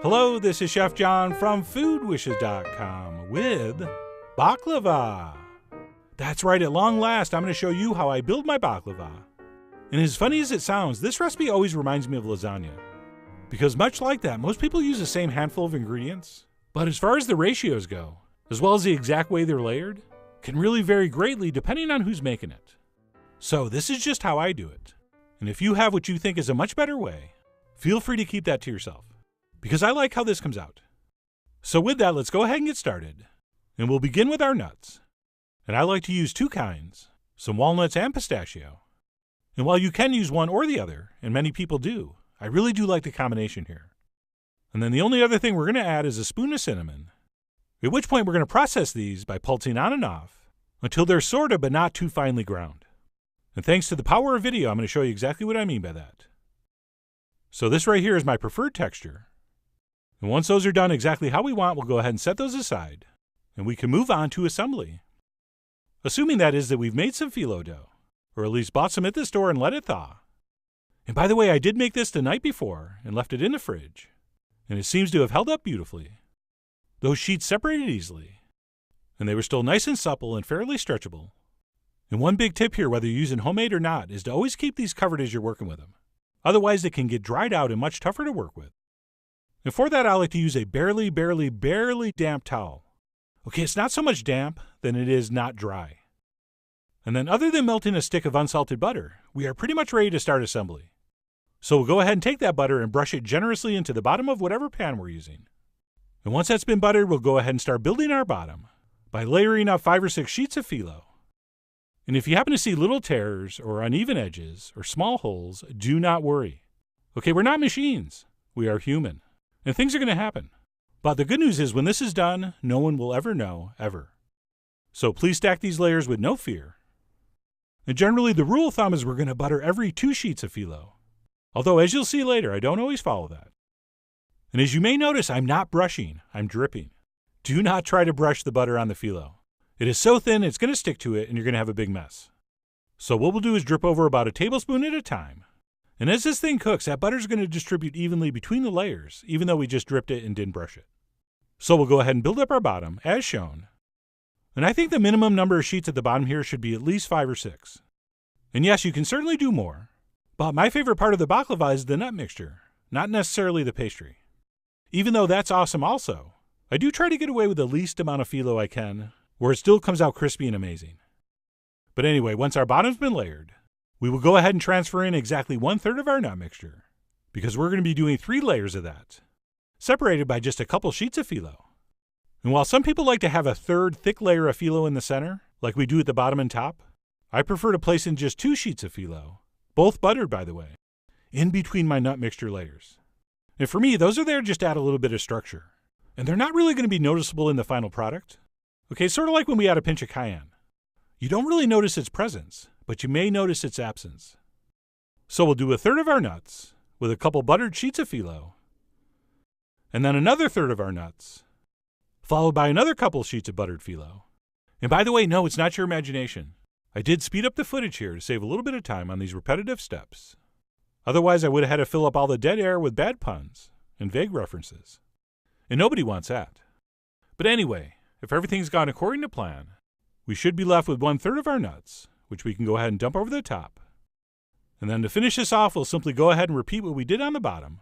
Hello, this is Chef John from foodwishes.com with baklava. That's right, at long last, I'm going to show you how I build my baklava. And as funny as it sounds, this recipe always reminds me of lasagna. Because much like that, most people use the same handful of ingredients. But as far as the ratios go, as well as the exact way they're layered, can really vary greatly depending on who's making it. So this is just how I do it. And if you have what you think is a much better way, feel free to keep that to yourself, because I like how this comes out. So with that, let's go ahead and get started. And we'll begin with our nuts. And I like to use two kinds, some walnuts and pistachio. And while you can use one or the other, and many people do, I really do like the combination here. And then the only other thing we're going to add is a spoon of cinnamon, at which point we're going to process these by pulsing on and off until they're sort of but not too finely ground. And thanks to the power of video, I'm going to show you exactly what I mean by that. So this right here is my preferred texture. And once those are done exactly how we want, we'll go ahead and set those aside, and we can move on to assembly. Assuming that is that we've made some phyllo dough, or at least bought some at the store and let it thaw. And by the way, I did make this the night before and left it in the fridge, and it seems to have held up beautifully. Those sheets separated easily, and they were still nice and supple and fairly stretchable. And one big tip here, whether you're using homemade or not, is to always keep these covered as you're working with them. Otherwise, they can get dried out and much tougher to work with. And for that, I like to use a barely damp towel. Okay, it's not so much damp than it is not dry. And then other than melting a stick of unsalted butter, we are pretty much ready to start assembly. So we'll go ahead and take that butter and brush it generously into the bottom of whatever pan we're using. And once that's been buttered, we'll go ahead and start building our bottom by layering up 5 or 6 sheets of phyllo. And if you happen to see little tears or uneven edges or small holes, do not worry. Okay, we're not machines. We are human. And things are going to happen. But the good news is when this is done, no one will ever know, ever. So please stack these layers with no fear. And generally, the rule of thumb is we're going to butter every 2 sheets of phyllo. Although, as you'll see later, I don't always follow that. And as you may notice, I'm not brushing, I'm dripping. Do not try to brush the butter on the phyllo. It is so thin, it's going to stick to it, and you're going to have a big mess. So what we'll do is drip over about a tablespoon at a time. And as this thing cooks, that butter is going to distribute evenly between the layers, even though we just dripped it and didn't brush it. So we'll go ahead and build up our bottom, as shown. And I think the minimum number of sheets at the bottom here should be at least 5 or 6. And yes, you can certainly do more. But my favorite part of the baklava is the nut mixture, not necessarily the pastry. Even though that's awesome also, I do try to get away with the least amount of phyllo I can, where it still comes out crispy and amazing. But anyway, once our bottom's been layered, we will go ahead and transfer in exactly 1/3 of our nut mixture, because we're going to be doing 3 layers of that, separated by just a couple sheets of phyllo. And while some people like to have a 3rd thick layer of phyllo in the center, like we do at the bottom and top, I prefer to place in just 2 sheets of phyllo, both buttered by the way, in between my nut mixture layers. And for me, those are there just to add a little bit of structure. And they're not really going to be noticeable in the final product. Okay, sort of like when we add a pinch of cayenne. You don't really notice its presence, but you may notice its absence. So we'll do 1/3 of our nuts with a couple buttered sheets of phyllo, and then another 1/3 of our nuts, followed by another couple sheets of buttered phyllo. And by the way, no, it's not your imagination. I did speed up the footage here to save a little bit of time on these repetitive steps. Otherwise, I would have had to fill up all the dead air with bad puns and vague references. And nobody wants that. But anyway, if everything's gone according to plan, we should be left with 1/3 of our nuts, which we can go ahead and dump over the top. And then to finish this off, we'll simply go ahead and repeat what we did on the bottom.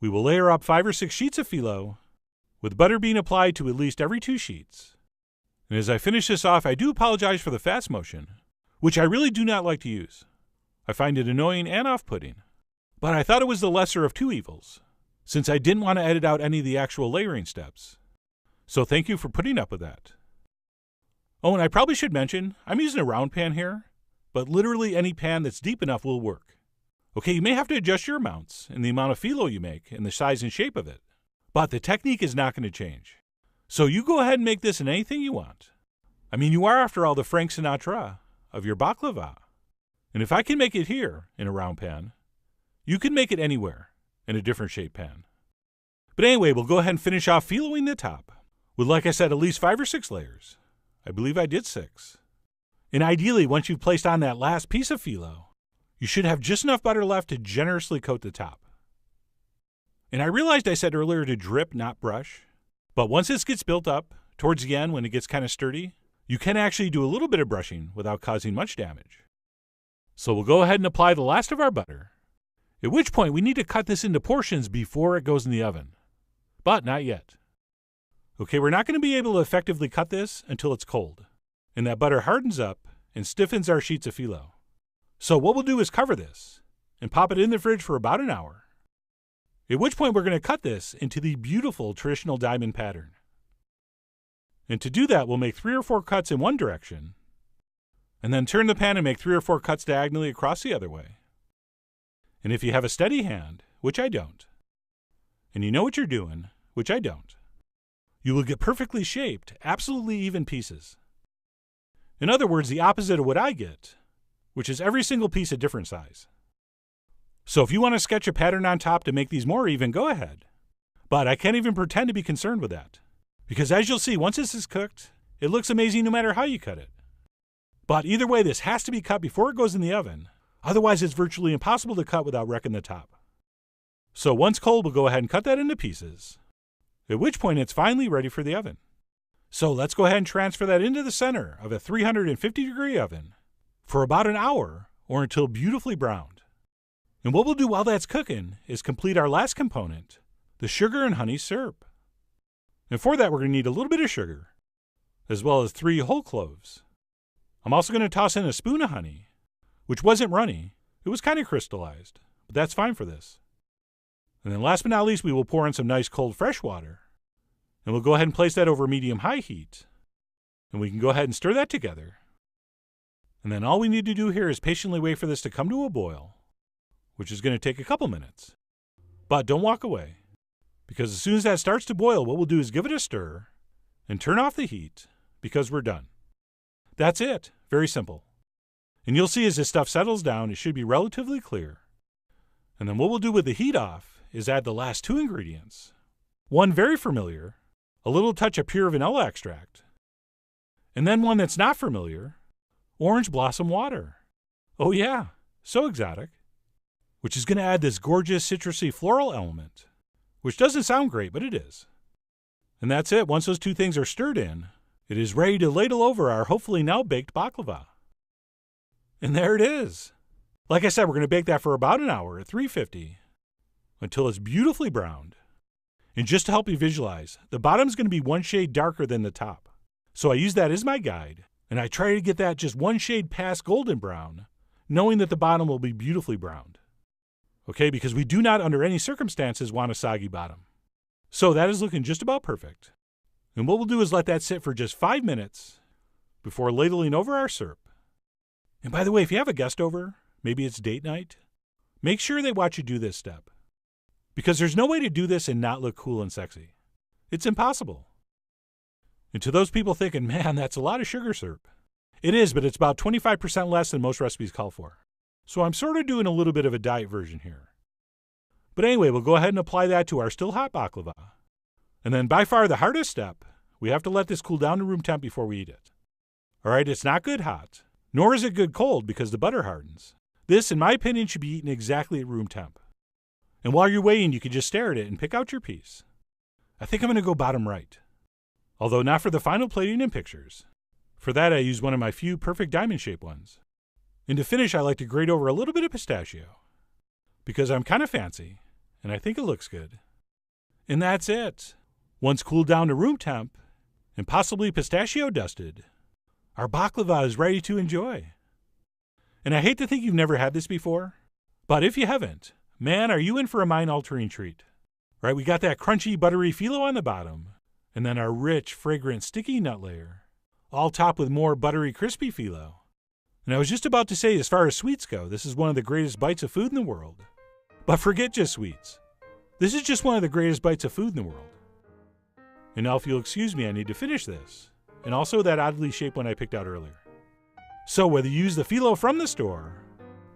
We will layer up 5 or 6 sheets of phyllo, with butter being applied to at least every 2 sheets. And as I finish this off, I do apologize for the fast motion, which I really do not like to use. I find it annoying and off-putting. But I thought it was the lesser of 2 evils, since I didn't want to edit out any of the actual layering steps. So thank you for putting up with that. Oh, and I probably should mention, I'm using a round pan here, but literally any pan that's deep enough will work. Okay, you may have to adjust your amounts and the amount of phyllo you make and the size and shape of it, but the technique is not going to change. So you go ahead and make this in anything you want. I mean, you are, after all, the Frank Sinatra of your baklava. And if I can make it here in a round pan, you can make it anywhere in a different shaped pan. But anyway, we'll go ahead and finish off phylloing the top with, like I said, at least 5 or 6 layers. I believe I did 6. And ideally, once you've placed on that last piece of phyllo, you should have just enough butter left to generously coat the top. And I realized I said earlier to drip, not brush. But once this gets built up, towards the end when it gets kind of sturdy, you can actually do a little bit of brushing without causing much damage. So we'll go ahead and apply the last of our butter, at which point we need to cut this into portions before it goes in the oven. But not yet. Okay, we're not going to be able to effectively cut this until it's cold, and that butter hardens up and stiffens our sheets of phyllo. So what we'll do is cover this and pop it in the fridge for about an hour, at which point we're going to cut this into the beautiful traditional diamond pattern. And to do that, we'll make 3 or 4 cuts in one direction, and then turn the pan and make 3 or 4 cuts diagonally across the other way. And if you have a steady hand, which I don't, and you know what you're doing, which I don't, you will get perfectly shaped, absolutely even pieces. In other words, the opposite of what I get, which is every single piece a different size. So if you want to sketch a pattern on top to make these more even, go ahead. But I can't even pretend to be concerned with that, because as you'll see, once this is cooked, it looks amazing no matter how you cut it. But either way, this has to be cut before it goes in the oven. Otherwise, it's virtually impossible to cut without wrecking the top. So once cold, we'll go ahead and cut that into pieces, at which point it's finally ready for the oven. So let's go ahead and transfer that into the center of a 350-degree oven for about an hour or until beautifully browned. And what we'll do while that's cooking is complete our last component, the sugar and honey syrup. And for that, we're going to need a little bit of sugar, as well as 3 whole cloves. I'm also going to toss in a spoon of honey, which wasn't runny. It was kind of crystallized, but that's fine for this. And then last but not least, we will pour in some nice cold fresh water. And we'll go ahead and place that over medium-high heat. And we can go ahead and stir that together. And then all we need to do here is patiently wait for this to come to a boil, which is going to take a couple minutes. But don't walk away, because as soon as that starts to boil, what we'll do is give it a stir and turn off the heat, because we're done. That's it. Very simple. And you'll see as this stuff settles down, it should be relatively clear. And then what we'll do with the heat off is add the last 2 ingredients. One very familiar, a little touch of pure vanilla extract. And then one that's not familiar, orange blossom water. Oh yeah, so exotic. Which is going to add this gorgeous citrusy floral element, which doesn't sound great, but it is. And that's it. Once those 2 things are stirred in, it is ready to ladle over our hopefully now baked baklava. And there it is. Like I said, we're going to bake that for about an hour at 350 until it's beautifully browned. And just to help you visualize, the bottom's going to be 1 shade darker than the top. So I use that as my guide, and I try to get that just 1 shade past golden brown, knowing that the bottom will be beautifully browned. Okay, because we do not under any circumstances want a soggy bottom. So that is looking just about perfect. And what we'll do is let that sit for just 5 minutes before ladling over our syrup. And by the way, if you have a guest over, maybe it's date night, make sure they watch you do this step. Because there's no way to do this and not look cool and sexy. It's impossible. And to those people thinking, man, that's a lot of sugar syrup. It is, but it's about 25% less than most recipes call for. So I'm sort of doing a little bit of a diet version here. But anyway, we'll go ahead and apply that to our still hot baklava. And then by far the hardest step, we have to let this cool down to room temp before we eat it. All right, it's not good hot, nor is it good cold because the butter hardens. This, in my opinion, should be eaten exactly at room temp. And while you're waiting, you can just stare at it and pick out your piece. I think I'm going to go bottom right. Although not for the final plating and pictures. For that, I use one of my few perfect diamond-shaped ones. And to finish, I like to grate over a little bit of pistachio. Because I'm kind of fancy, and I think it looks good. And that's it. Once cooled down to room temp, and possibly pistachio dusted, our baklava is ready to enjoy. And I hate to think you've never had this before, but if you haven't, man, are you in for a mind-altering treat. Right, we got that crunchy, buttery phyllo on the bottom, and then our rich, fragrant, sticky nut layer, all topped with more buttery, crispy phyllo. And I was just about to say, as far as sweets go, this is one of the greatest bites of food in the world. But forget just sweets. This is just one of the greatest bites of food in the world. And now if you'll excuse me, I need to finish this, and also that oddly shaped one I picked out earlier. So whether you use the phyllo from the store,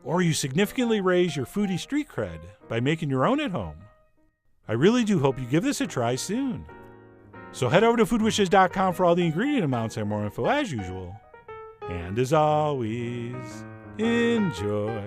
or you significantly raise your foodie street cred by making your own at home, I really do hope you give this a try soon. So head over to foodwishes.com for all the ingredient amounts and more info as usual. And as always, enjoy.